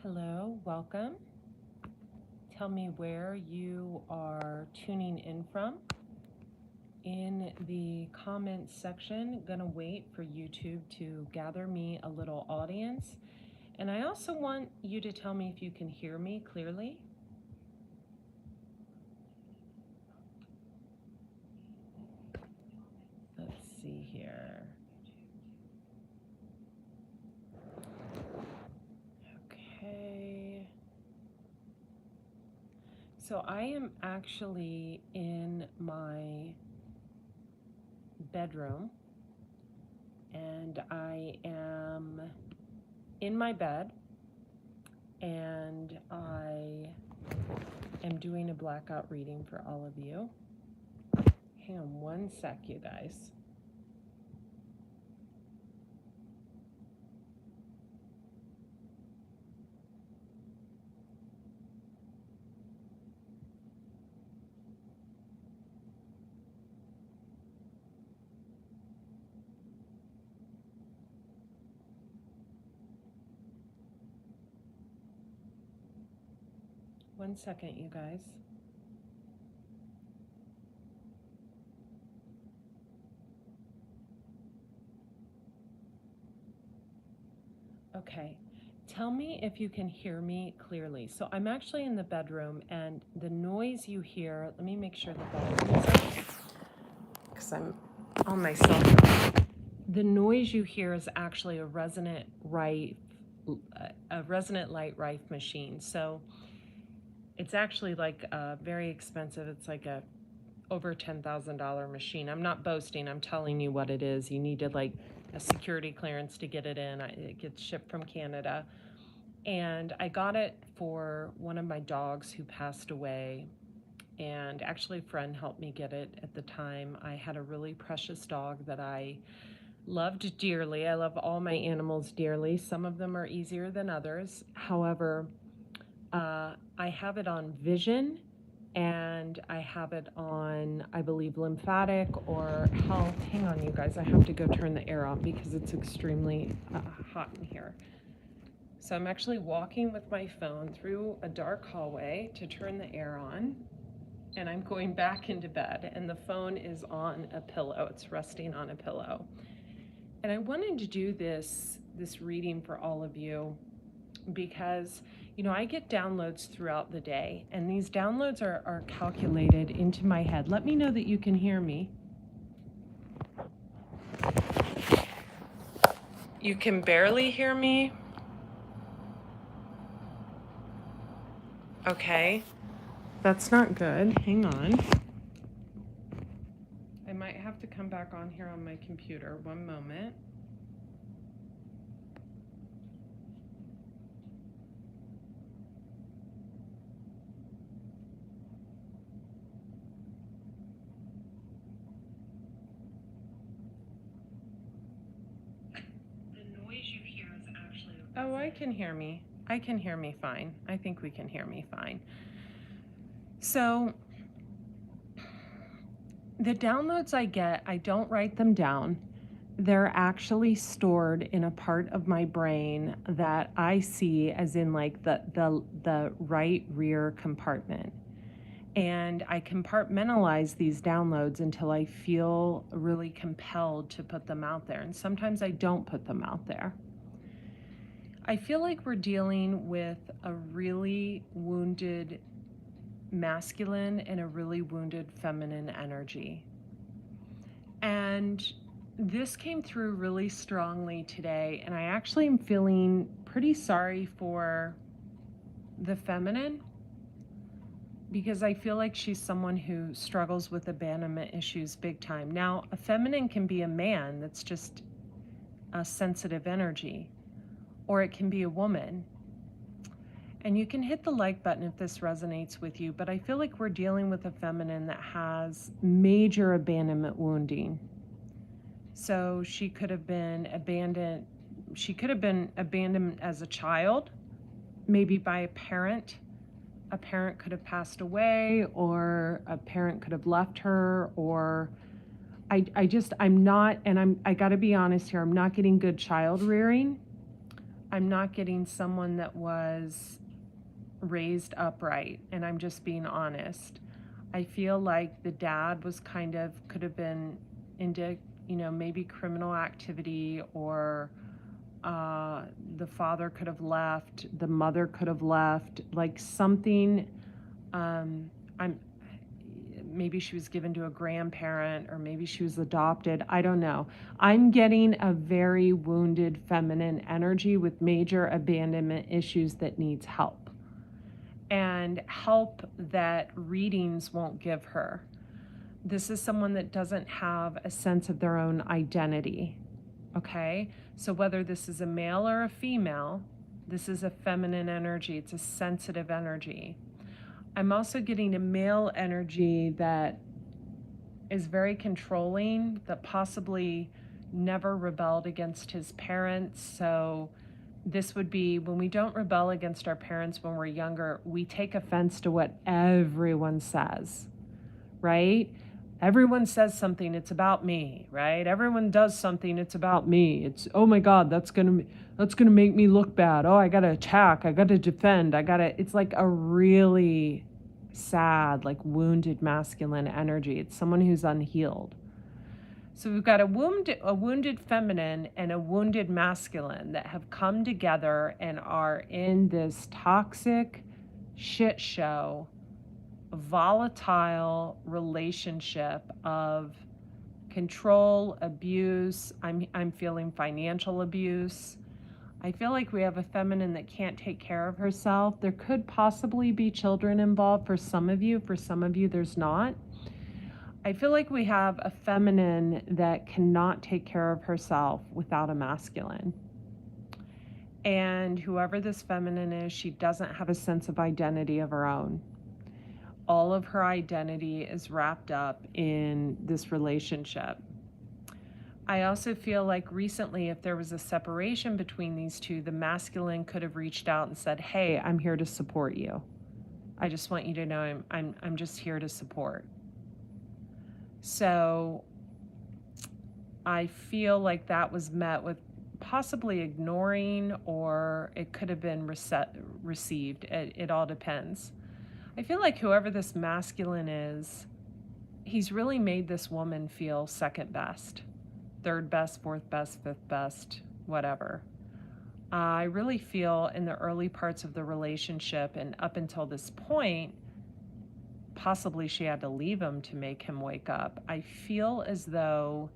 Hello, welcome. Tell me where you are tuning in from in the comments section. Gonna wait for YouTube to gather me a little audience. And I also want you to tell me if you can hear me clearly. Let's see here. Okay. So I am actually in my bedroom and I am in my bed and I am doing a blackout reading for all of you. Hang on one sec, you guys. One second, you guys. Okay, tell me if you can hear me clearly. So I'm actually in the bedroom, and the noise you hear, let me make sure the volume is up, because I'm on my cell phone. The noise you hear is actually a resonant light Rife machine. So it's actually like very expensive. It's like a over $10,000 machine. I'm not boasting. I'm telling you what it is. You need to like a security clearance to get it in. It gets shipped from Canada. And I got it for one of my dogs who passed away. And actually a friend helped me get it at the time. I had a really precious dog that I loved dearly. I love all my animals dearly. Some of them are easier than others. However, I have it on vision and I have it on, I believe, lymphatic or health. Hang on, you guys. I have to go turn the air on because it's extremely hot in here. So I'm actually walking with my phone through a dark hallway to turn the air on. And I'm going back into bed and the phone is on a pillow. It's resting on a pillow. And I wanted to do this reading for all of you because, you know, I get downloads throughout the day, and these downloads are calculated into my head. Let me know that you can hear me. You can barely hear me? Okay, that's not good. Hang on. I might have to come back on here on my computer. One moment. Oh, I can hear me. I can hear me fine. I think we can hear me fine. So the downloads I get, I don't write them down. They're actually stored in a part of my brain that I see as in like the right rear compartment. And I compartmentalize these downloads until I feel really compelled to put them out there. And sometimes I don't put them out there. I feel like we're dealing with a really wounded masculine and a really wounded feminine energy. And this came through really strongly today, and I actually am feeling pretty sorry for the feminine because I feel like she's someone who struggles with abandonment issues big time. Now, a feminine can be a man that's just a sensitive energy, or it can be a woman. And you can hit the like button if this resonates with you, but I feel like we're dealing with a feminine that has major abandonment wounding. So she could have been abandoned. She could have been abandoned as a child, maybe by a parent. A parent could have passed away, or a parent could have left her, or I'm not, and I got to be honest here, I'm not getting good child rearing. I'm not getting someone that was raised upright, and I'm just being honest. I feel like the dad was could have been into, maybe criminal activity, or the father could have left, the mother could have left, like something. I'm Maybe she was given to a grandparent, or maybe she was adopted. I don't know. I'm getting a very wounded feminine energy with major abandonment issues that needs help, and help that readings won't give her. This is someone that doesn't have a sense of their own identity. Okay? So whether this is a male or a female, this is a feminine energy. It's a sensitive energy. I'm also getting a male energy that is very controlling, that possibly never rebelled against his parents. So this would be when we don't rebel against our parents when we're younger, we take offense to what everyone says, right? Everyone says something, it's about me, right? Everyone does something, it's about me. It's, oh my God, that's gonna make me look bad. Oh, I gotta attack, I gotta defend, it's like a really sad, like wounded masculine energy. It's someone who's unhealed. So we've got a wounded feminine and a wounded masculine that have come together and are in this toxic shit show, volatile relationship of control, abuse. I'm feeling financial abuse. I feel like we have a feminine that can't take care of herself. There could possibly be children involved for some of you. For some of you, there's not. I feel like we have a feminine that cannot take care of herself without a masculine. And whoever this feminine is, she doesn't have a sense of identity of her own. All of her identity is wrapped up in this relationship. I also feel like recently, if there was a separation between these two, the masculine could have reached out and said, hey, I'm here to support you. I just want you to know I'm just here to support. So I feel like that was met with possibly ignoring, or it could have been received. It all depends. I feel like whoever this masculine is, he's really made this woman feel second best, third best, fourth best, fifth best, whatever. I really feel in the early parts of the relationship and up until this point, possibly she had to leave him to make him wake up. I feel as though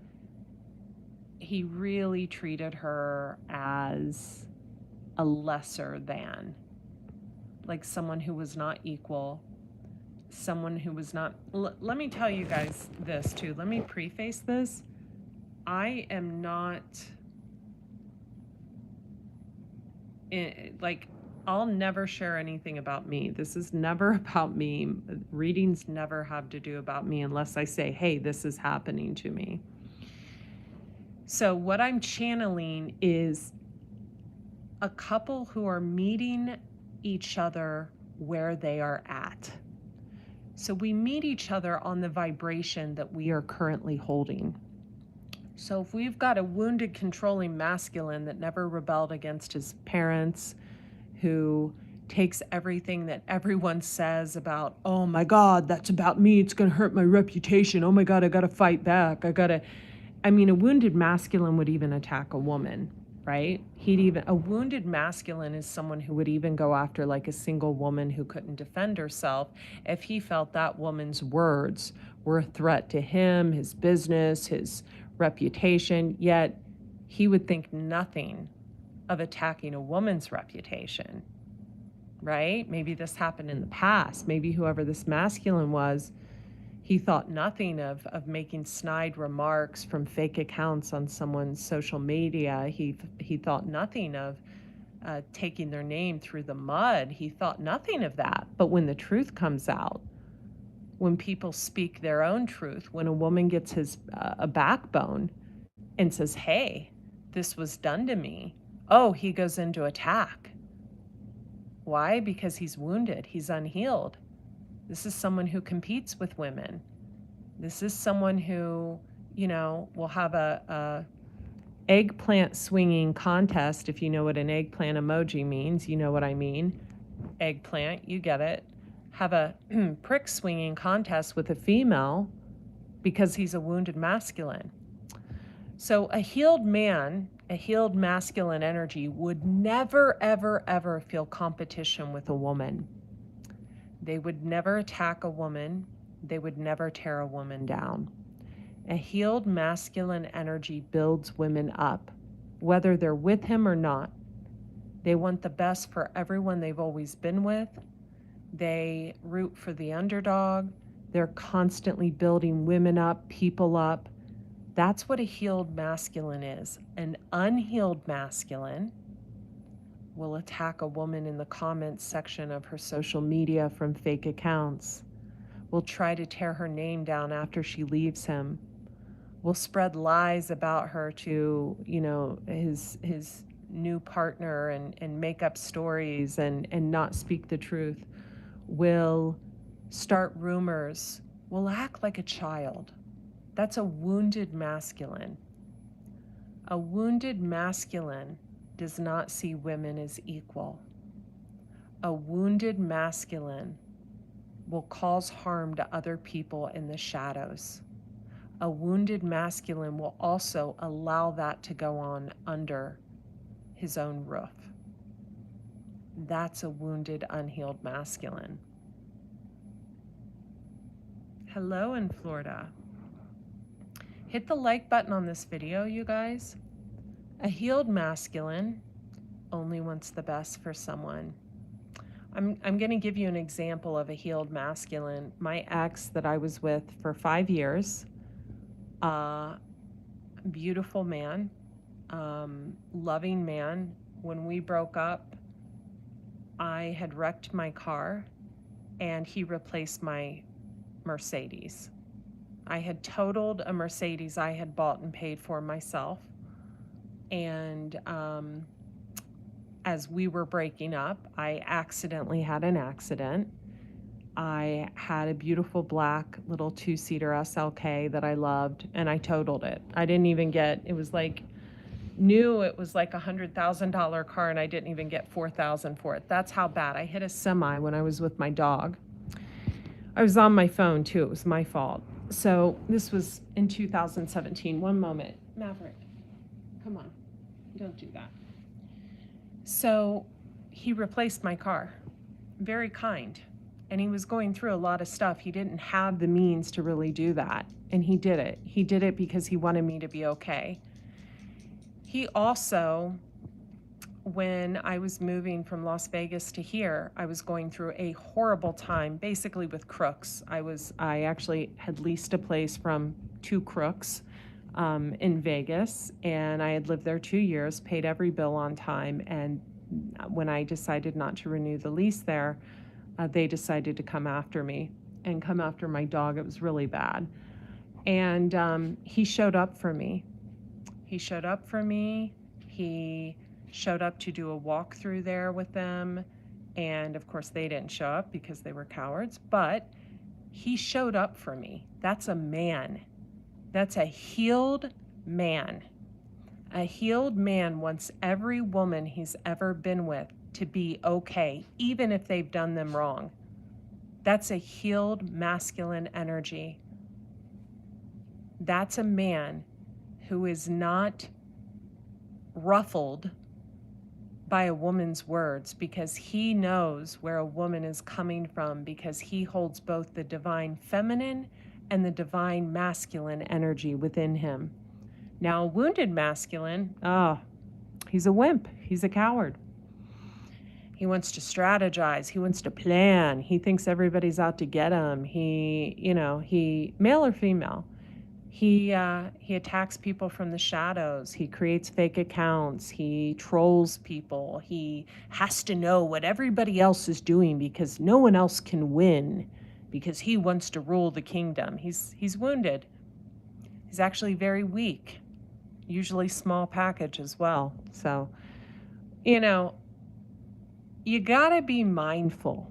he really treated her as a lesser than, like someone who was not equal, someone who was not. Let me tell you guys this too. Let me preface this. I am not like, I'll never share anything about me. This is never about me. Readings never have to do about me unless I say, hey, this is happening to me. So what I'm channeling is a couple who are meeting each other where they are at. So we meet each other on the vibration that we are currently holding. So if we've got a wounded, controlling masculine that never rebelled against his parents, who takes everything that everyone says about, oh my God, that's about me, it's gonna hurt my reputation, oh my God, I gotta fight back, a wounded masculine would even attack a woman, right? A wounded masculine is someone who would even go after like a single woman who couldn't defend herself if he felt that woman's words were a threat to him, his business, his reputation, yet he would think nothing of attacking a woman's reputation, right? Maybe this happened in the past. Maybe whoever this masculine was, he thought nothing of making snide remarks from fake accounts on someone's social media. He thought nothing of taking their name through the mud. He thought nothing of that. But when the truth comes out, when people speak their own truth, when a woman gets a backbone and says, hey, this was done to me, oh, he goes into attack. Why? Because he's wounded. He's unhealed. This is someone who competes with women. This is someone who, will have eggplant swinging contest, if you know what an eggplant emoji means, you know what I mean. Eggplant, you get it. Have a prick swinging contest with a female because he's a wounded masculine. So a healed man, a healed masculine energy would never, ever, ever feel competition with a woman. They would never attack a woman. They would never tear a woman down. A healed masculine energy builds women up, whether they're with him or not. They want the best for everyone they've always been with. They root for the underdog. They're constantly building women up, people up. That's what a healed masculine is. An unhealed masculine will attack a woman in the comments section of her social media from fake accounts, will try to tear her name down after she leaves him, will spread lies about her to, his new partner and make up stories and not speak the truth, will start rumors, will act like a child. That's a wounded masculine. A wounded masculine does not see women as equal. A wounded masculine will cause harm to other people in the shadows. A wounded masculine will also allow that to go on under his own roof. That's a wounded, unhealed masculine. Hello in Florida. Hit the like button on this video, you guys. A healed masculine only wants the best for someone. I'm going to give you an example of a healed masculine. My ex that I was with for 5 years, beautiful man, loving man. When we broke up, I had wrecked my car and he replaced my Mercedes. I had totaled a Mercedes I had bought and paid for myself. And as we were breaking up, I accidentally had an accident. I had a beautiful black little 2-seater SLK that I loved, and I totaled it. I didn't even get, it was like new, it was like $100,000 car, and I didn't even get $4,000 for it. That's how bad. I hit a semi when I was with my dog. I was on my phone too, it was my fault. So this was in 2017. One moment, Maverick, come on, don't do that. So he replaced my car, very kind. And he was going through a lot of stuff. He didn't have the means to really do that. And he did it. He did it because he wanted me to be okay. He also, when I was moving from Las Vegas to here, I was going through a horrible time, basically with crooks. I actually had leased a place from 2 crooks in Vegas, and I had lived there 2 years, paid every bill on time, and when I decided not to renew the lease there, they decided to come after me and come after my dog. It was really bad. And he showed up for me. He showed up for me. He showed up to do a walkthrough there with them. And of course they didn't show up because they were cowards, but he showed up for me. That's a man. That's a healed man. A healed man wants every woman he's ever been with to be okay, even if they've done them wrong. That's a healed masculine energy. That's a man who is not ruffled by a woman's words because he knows where a woman is coming from, because he holds both the divine feminine and the divine masculine energy within him. Now, a wounded masculine, he's a wimp. He's a coward. He wants to strategize. He wants to plan. He thinks everybody's out to get him. He male or female, he attacks people from the shadows. He creates fake accounts. He trolls people. He has to know what everybody else is doing because no one else can win, because he wants to rule the kingdom. He's wounded. He's actually very weak, usually small package as well. So, you gotta be mindful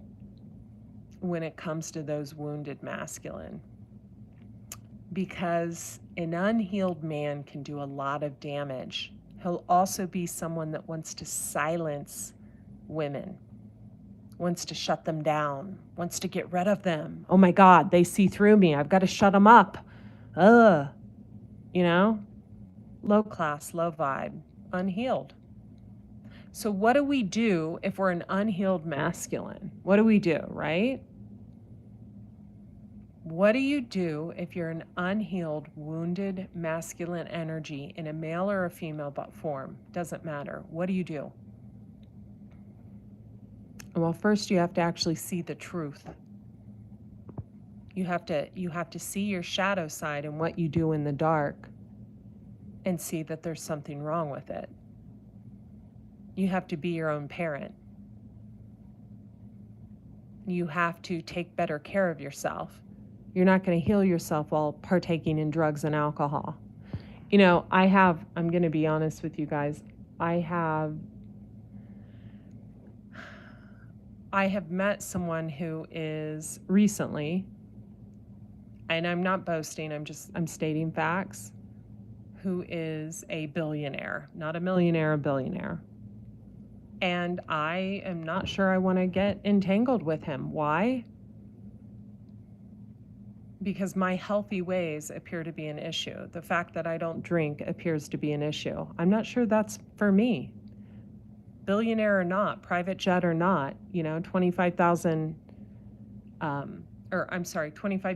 when it comes to those wounded masculine, because an unhealed man can do a lot of damage. He'll also be someone that wants to silence women, wants to shut them down, wants to get rid of them. Oh my God, they see through me. I've got to shut them up. Ugh. You know? Low class, low vibe, unhealed. So what do we do if we're an unhealed masculine? What do we do, right? What do you do if you're an unhealed, wounded masculine energy in a male or a female form? Doesn't matter. What do you do? Well, first you have to actually see the truth. You have to see your shadow side and what you do in the dark and see that there's something wrong with it. You have to be your own parent. You have to take better care of yourself. You're not going to heal yourself while partaking in drugs and alcohol. You know, I'm going to be honest with you guys, I have met someone who is recently, and I'm not boasting, I'm stating facts, who is a billionaire, not a millionaire, a billionaire. And I am not sure I want to get entangled with him. Why? Because my healthy ways appear to be an issue. The fact that I don't drink appears to be an issue. I'm not sure that's for me. Billionaire or not, private jet or not, you know, $25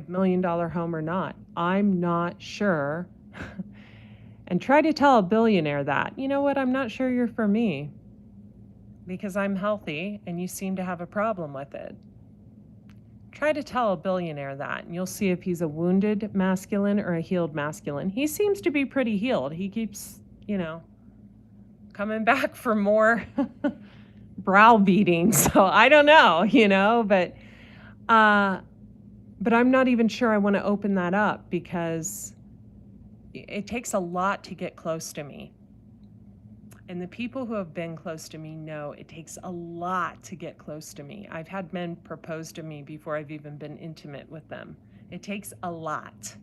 million home or not. I'm not sure. And try to tell a billionaire that, you know what, I'm not sure you're for me because I'm healthy and you seem to have a problem with it. Try to tell a billionaire that, and you'll see if he's a wounded masculine or a healed masculine. He seems to be pretty healed. He keeps, you know, coming back for more browbeating. So I don't know, you know, but I'm not even sure I want to open that up because it takes a lot to get close to me. And the people who have been close to me know it takes a lot to get close to me. I've had men propose to me before I've even been intimate with them. It takes a lot.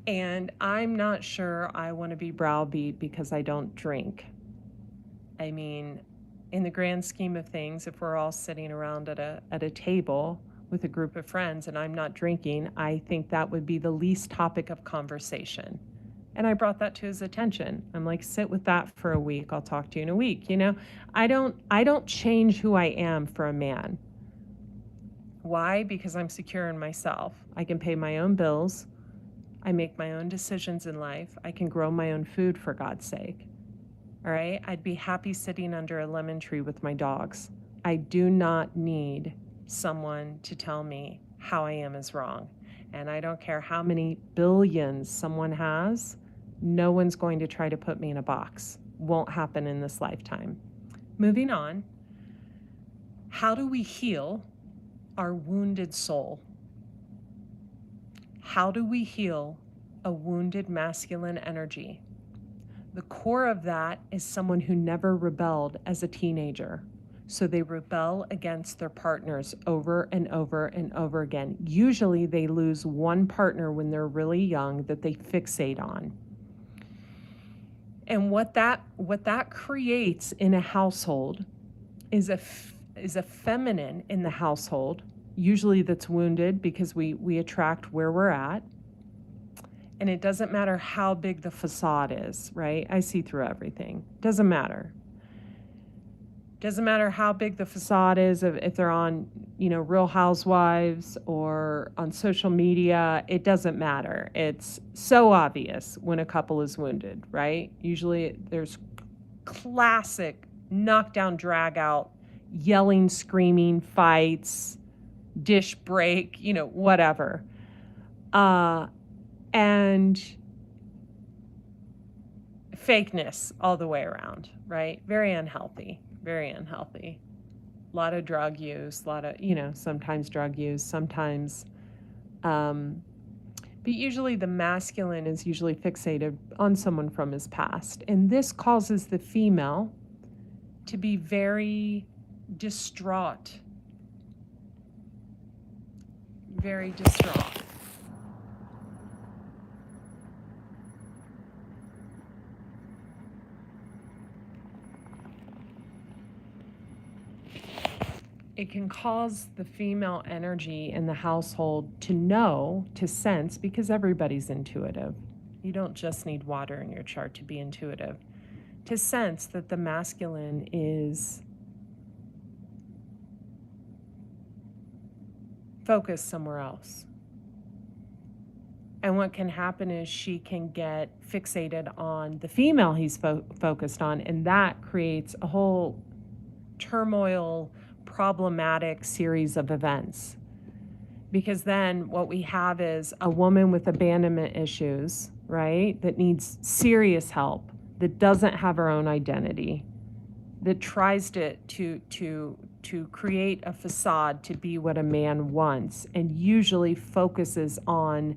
And I'm not sure I want to be browbeat because I don't drink. I mean, in the grand scheme of things, if we're all sitting around at a table with a group of friends and I'm not drinking, I think that would be the least topic of conversation. And I brought that to his attention. I'm like, sit with that for a week. I'll talk to you in a week. You know, I don't change who I am for a man. Why? Because I'm secure in myself. I can pay my own bills. I make my own decisions in life. I can grow my own food, for God's sake. All right? I'd be happy sitting under a lemon tree with my dogs. I do not need someone to tell me how I am is wrong. And I don't care how many billions someone has, no one's going to try to put me in a box. Won't happen in this lifetime. Moving on. How do we heal our wounded soul? How do we heal a wounded masculine energy? The core of that is someone who never rebelled as a teenager. So they rebel against their partners over and over and over again. Usually they lose one partner when they're really young that they fixate on. And what that creates in a household is a feminine in the household, usually that's wounded because we attract where we're at. And it doesn't matter how big the facade is, right? I see through everything. Doesn't matter. Doesn't matter how big the facade is, if they're on, you know, Real Housewives or on social media, it doesn't matter. It's so obvious when a couple is wounded, right? Usually there's classic knockdown, drag out, yelling, screaming, fights, dish break, you know, whatever. And fakeness all the way around, right? Very unhealthy. Very unhealthy. A lot of drug use, a lot of, you know, sometimes drug use, sometimes, but usually the masculine is usually fixated on someone from his past. And this causes the female to be very distraught. Very distraught. it can cause the female energy in the household to know, to sense, because everybody's intuitive. You don't just need water in your chart to be intuitive. To sense that the masculine is focused somewhere else. And what can happen is she can get fixated on the female he's focused on, and that creates a whole turmoil, problematic series of events. Because then what we have is a woman with abandonment issues, right, that needs serious help, that doesn't have her own identity, that tries to create a facade to be what a man wants, and usually focuses on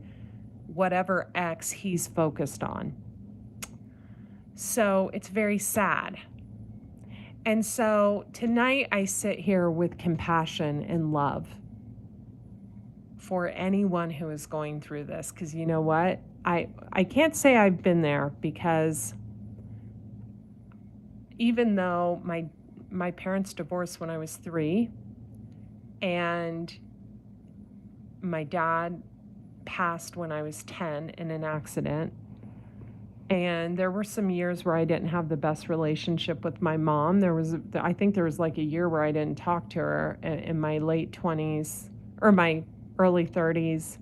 whatever X he's focused on. So it's very sad. And so tonight I sit here with compassion and love for anyone who is going through this, because you know what? I can't say I've been there, because even though my parents divorced when I was 3, and my dad passed when I was 10 in an accident, and there were some years where I didn't have the best relationship with my mom. I think there was like a year where I didn't talk to her in my late 20s or my early 30s.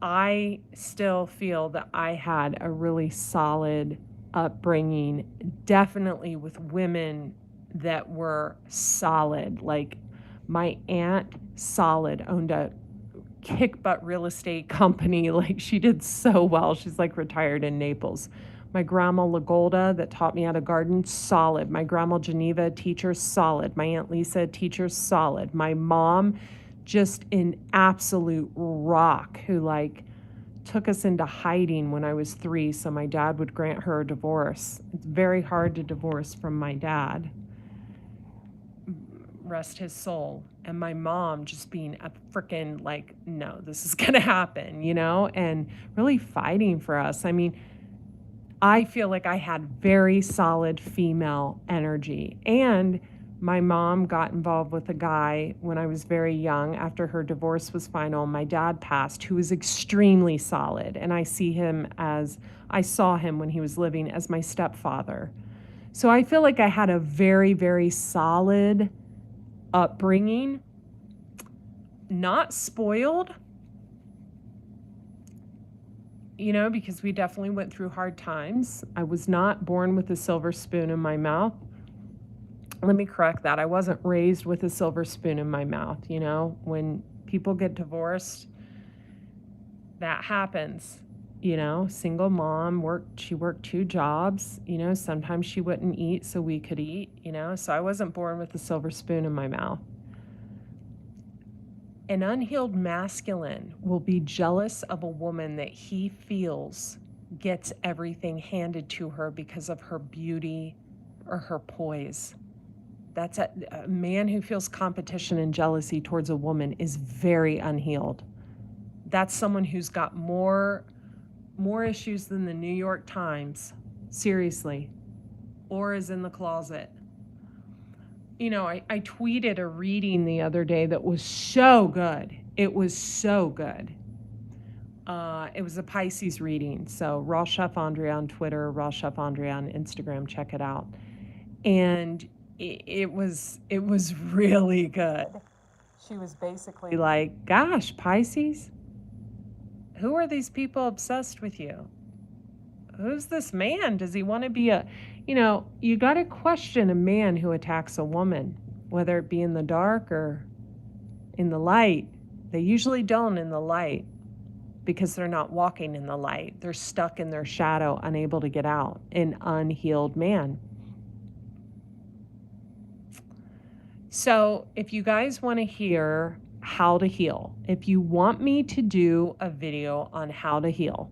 I still feel that I had a really solid upbringing, definitely with women that were solid. Like my aunt, solid, owned a kick butt real estate company. Like she did so well. She's like retired in Naples. My grandma Lagolda that taught me how to garden, solid. My grandma Geneva, teacher, solid. My aunt Lisa, teacher, solid. My mom, just an absolute rock, who like took us into hiding when I was 3 so my dad would grant her a divorce. It's very hard to divorce from my dad. Rest his soul. And my mom just being a freaking like, no, this is gonna happen, you know, and really fighting for us. I mean, I feel like I had very solid female energy. And my mom got involved with a guy when I was very young after her divorce was final. My dad passed, who was extremely solid. And I saw him when he was living as my stepfather. So I feel like I had a very, very solid upbringing, not spoiled, you know, because we definitely went through hard times. I was not born with a silver spoon in my mouth. Let me correct that. I wasn't raised with a silver spoon in my mouth. You know, when people get divorced, that happens. You know, single mom, she worked 2 jobs. You know, sometimes she wouldn't eat so we could eat, you know, so I wasn't born with a silver spoon in my mouth. An unhealed masculine will be jealous of a woman that he feels gets everything handed to her because of her beauty or her poise. That's a man who feels competition and jealousy towards a woman is very unhealed. That's someone who's got more issues than the New York Times, seriously, or is in the closet. You know, I tweeted a reading the other day that was so good. It was so good. It was a Pisces reading. So Raw Chef Andrea on Twitter, Raw Chef Andrea on Instagram, check it out. And it was really good. She was basically like, gosh, Pisces, who are these people obsessed with you? Who's this man? Does he want to be you know, you got to question a man who attacks a woman, whether it be in the dark or in the light. They usually don't in the light because they're not walking in the light. They're stuck in their shadow, unable to get out. An unhealed man. So if you guys want to hear how to heal, if you want me to do a video on how to heal,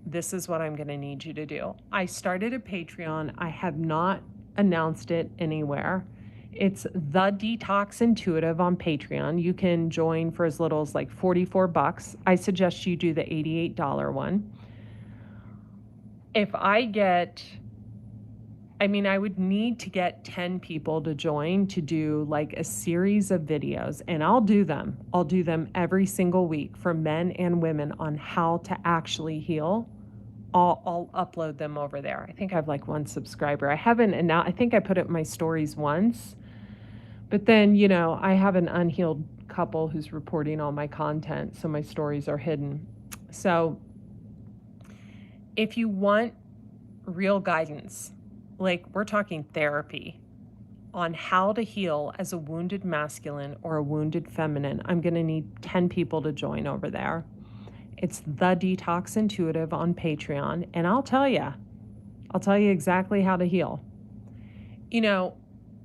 this is what I'm going to need you to do. I started a Patreon. I have not announced it anywhere. It's The Detox Intuitive on Patreon. You can join for as little as like $44. I suggest you do the $88 one. If I get I mean, I would need to get 10 people to join to do like a series of videos, and I'll do them. I'll do them every single week for men and women on how to actually heal. I'll upload them over there. I think I have like one subscriber. I haven't, and now I think I put it in my stories once. But then, I have an unhealed couple who's reporting all my content, so my stories are hidden. So if you want real guidance, like we're talking therapy on how to heal as a wounded masculine or a wounded feminine, I'm going to need 10 people to join over there. It's the Detox Intuitive on Patreon, and I'll tell you exactly how to heal.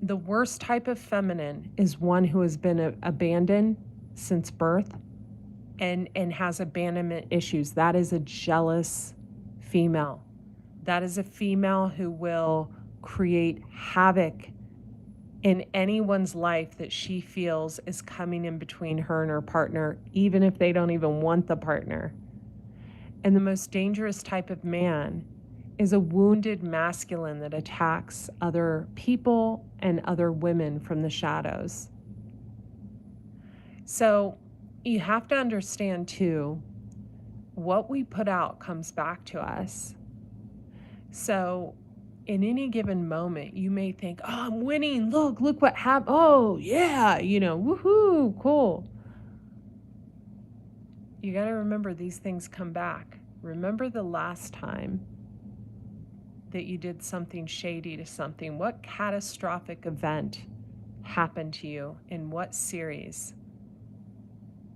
The worst type of feminine is one who has been abandoned since birth and has abandonment issues. That is a jealous female. That is a female who will create havoc in anyone's life that she feels is coming in between her and her partner, even if they don't even want the partner. And the most dangerous type of man is a wounded masculine that attacks other people and other women from the shadows. So you have to understand too, what we put out comes back to us. So in any given moment, you may think, oh, I'm winning. Look what happened. Oh, yeah, woohoo, cool. You got to remember these things come back. Remember the last time that you did something shady to something. What catastrophic event happened to you? In what series?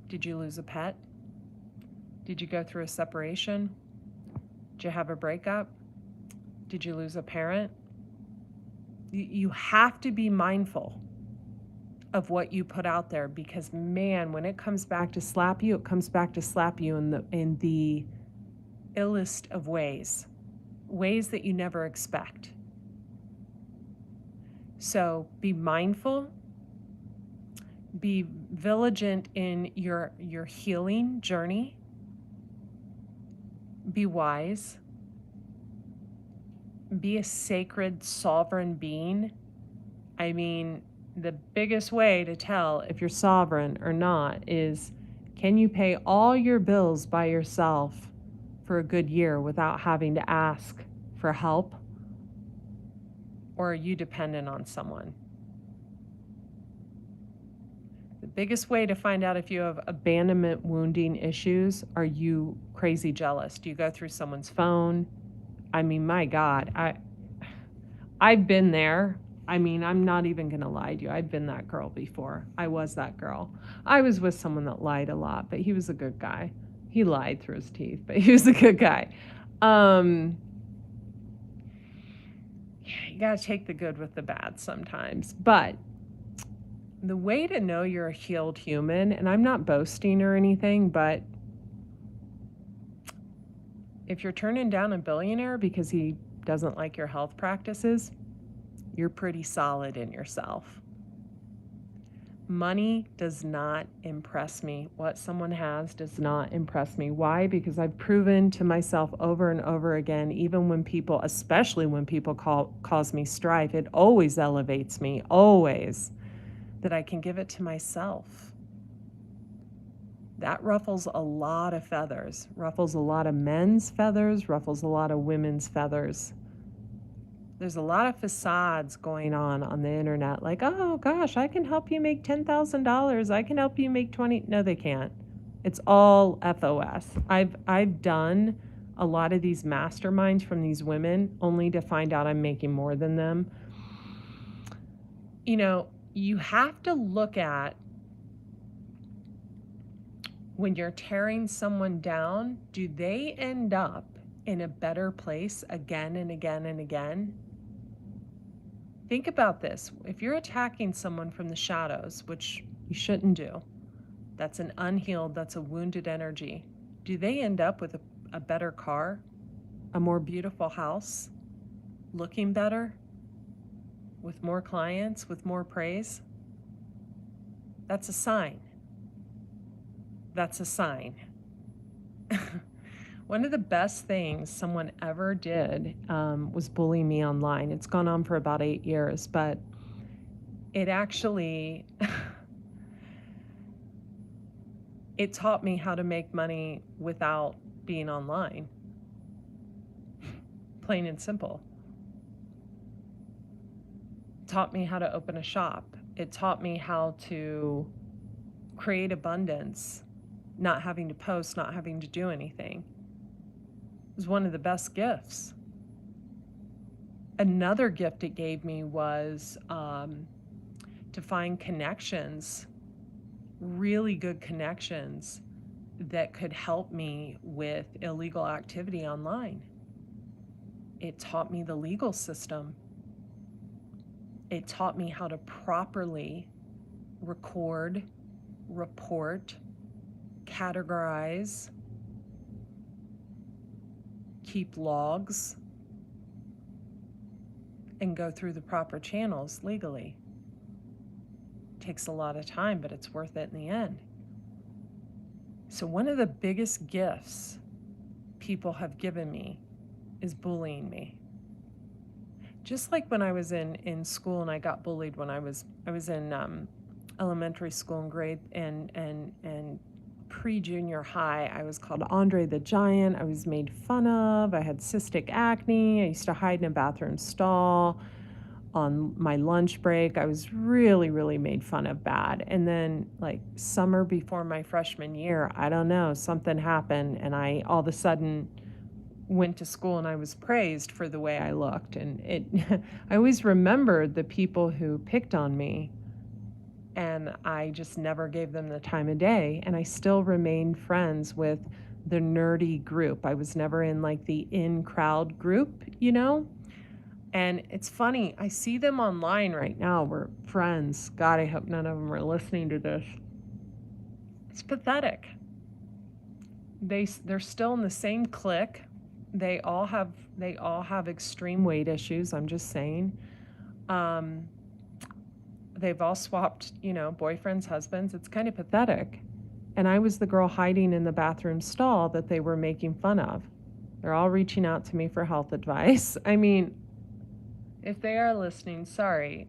Did you lose a pet? Did you go through a separation? Did you have a breakup? Did you lose a parent? You have to be mindful of what you put out there, because man, when it comes back to slap you, it comes back to slap you in the illest of ways that you never expect. So be mindful, be vigilant in your healing journey, be wise, be a sacred, sovereign being. I mean, the biggest way to tell if you're sovereign or not is, can you pay all your bills by yourself for a good year without having to ask for help? Or are you dependent on someone? The biggest way to find out if you have abandonment wounding issues, are you crazy jealous? Do you go through someone's phone? I mean, my God, I've been there. I mean, I'm not even going to lie to you. I've been that girl before. I was that girl. I was with someone that lied a lot, but he was a good guy. He lied through his teeth, but he was a good guy. You got to take the good with the bad sometimes. But the way to know you're a healed human, and I'm not boasting or anything, but if you're turning down a billionaire because he doesn't like your health practices, you're pretty solid in yourself. Money does not impress me. What someone has does not impress me. Why? Because I've proven to myself over and over again, even when people, especially when people cause me strife, it always elevates me, always, that I can give it to myself. That ruffles a lot of feathers, ruffles a lot of men's feathers, ruffles a lot of women's feathers. There's a lot of facades going on the internet, like, oh gosh, I can help you make $10,000. I can help you make 20. No, they can't. It's all FOS. I've done a lot of these masterminds from these women only to find out I'm making more than them. You have to look at, when you're tearing someone down, do they end up in a better place again and again and again? Think about this. If you're attacking someone from the shadows, which you shouldn't do, that's an unhealed, that's a wounded energy. Do they end up with a better car, a more beautiful house, looking better, with more clients, with more praise? That's a sign. That's a sign. One of the best things someone ever did was bully me online. It's gone on for about 8 years, but it actually it taught me how to make money without being online. Plain and simple. It taught me how to open a shop. It taught me how to create abundance, not having to post, not having to do anything. It was one of the best gifts. Another gift it gave me was to find connections, really good connections that could help me with illegal activity online. It taught me the legal system. It taught me how to properly record, report, categorize, keep logs, and go through the proper channels legally. It takes a lot of time, but it's worth it in the end. So one of the biggest gifts people have given me is bullying me. Just like when I was in school and I got bullied when I was in elementary school and grade and pre-junior high, I was called Andre the Giant. I was made fun of. I had cystic acne. I used to hide in a bathroom stall on my lunch break. I was really, really made fun of bad. And then like summer before my freshman year, I don't know, something happened and I all of a sudden went to school and I was praised for the way I looked. And it I always remembered the people who picked on me, and I just never gave them the time of day. And I still remained friends with the nerdy group. I was never in like the in-crowd group, you know? And it's funny, I see them online right now. We're friends. God, I hope none of them are listening to this. It's pathetic. They're still in the same clique. They all have extreme weight issues. I'm just saying. They've all swapped, boyfriends, husbands. It's kind of pathetic. And I was the girl hiding in the bathroom stall that they were making fun of. They're all reaching out to me for health advice. I mean, if they are listening, sorry.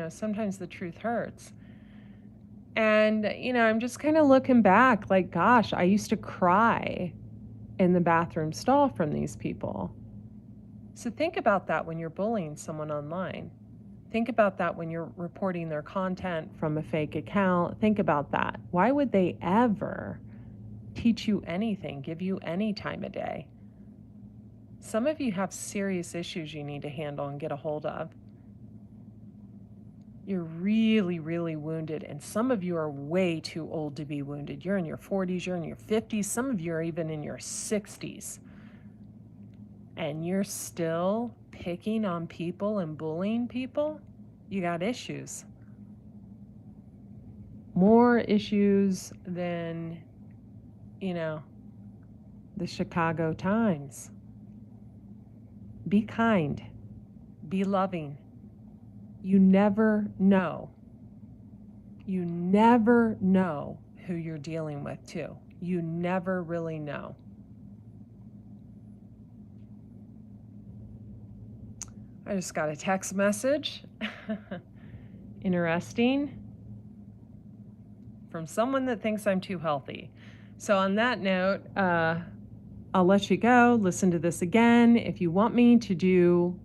Sometimes the truth hurts. And, I'm just kind of looking back like, gosh, I used to cry in the bathroom stall from these people. So think about that when you're bullying someone online. Think about that when you're reporting their content from a fake account. Think about that. Why would they ever teach you anything, give you any time of day? Some of you have serious issues you need to handle and get a hold of. You're really, really wounded, and some of you are way too old to be wounded. You're in your 40s, you're in your 50s, some of you are even in your 60s. And you're still picking on people and bullying people? You got issues. More issues than, the Chicago Times. Be kind. Be loving. You never know. You never know who you're dealing with, too. You never really know. I just got a text message. Interesting. From someone that thinks I'm too healthy. So on that note, I'll let you go. Listen to this again. If you want me to do,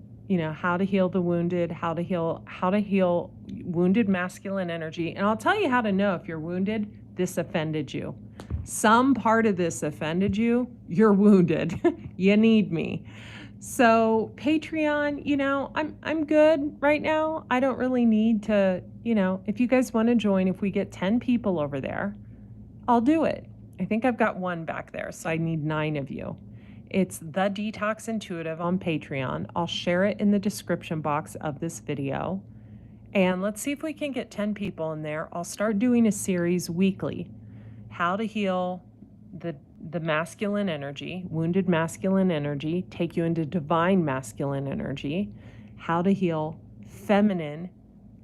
how to heal the wounded, how to heal wounded masculine energy. And I'll tell you how to know if you're wounded, this offended you. Some part of this offended you, you're wounded. You need me. So Patreon, I'm good right now. I don't really need to, if you guys want to join, if we get 10 people over there, I'll do it. I think I've got one back there, so I need 9 of you. It's The Detox Intuitive on Patreon. I'll share it in the description box of this video. And let's see if we can get 10 people in there. I'll start doing a series weekly. How to heal the masculine energy, wounded masculine energy, take you into divine masculine energy, how to heal feminine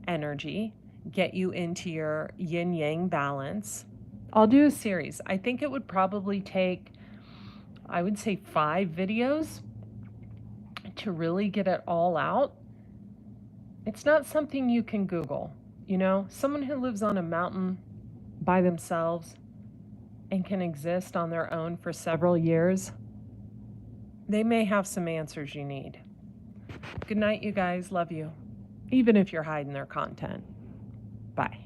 energy, get you into your yin-yang balance. I'll do a series. I think it would probably take I would say 5 videos to really get it all out. It's not something you can Google. Someone who lives on a mountain by themselves and can exist on their own for several years, they may have some answers you need. Good night, you guys. Love you. Even if you're hiding their content. Bye.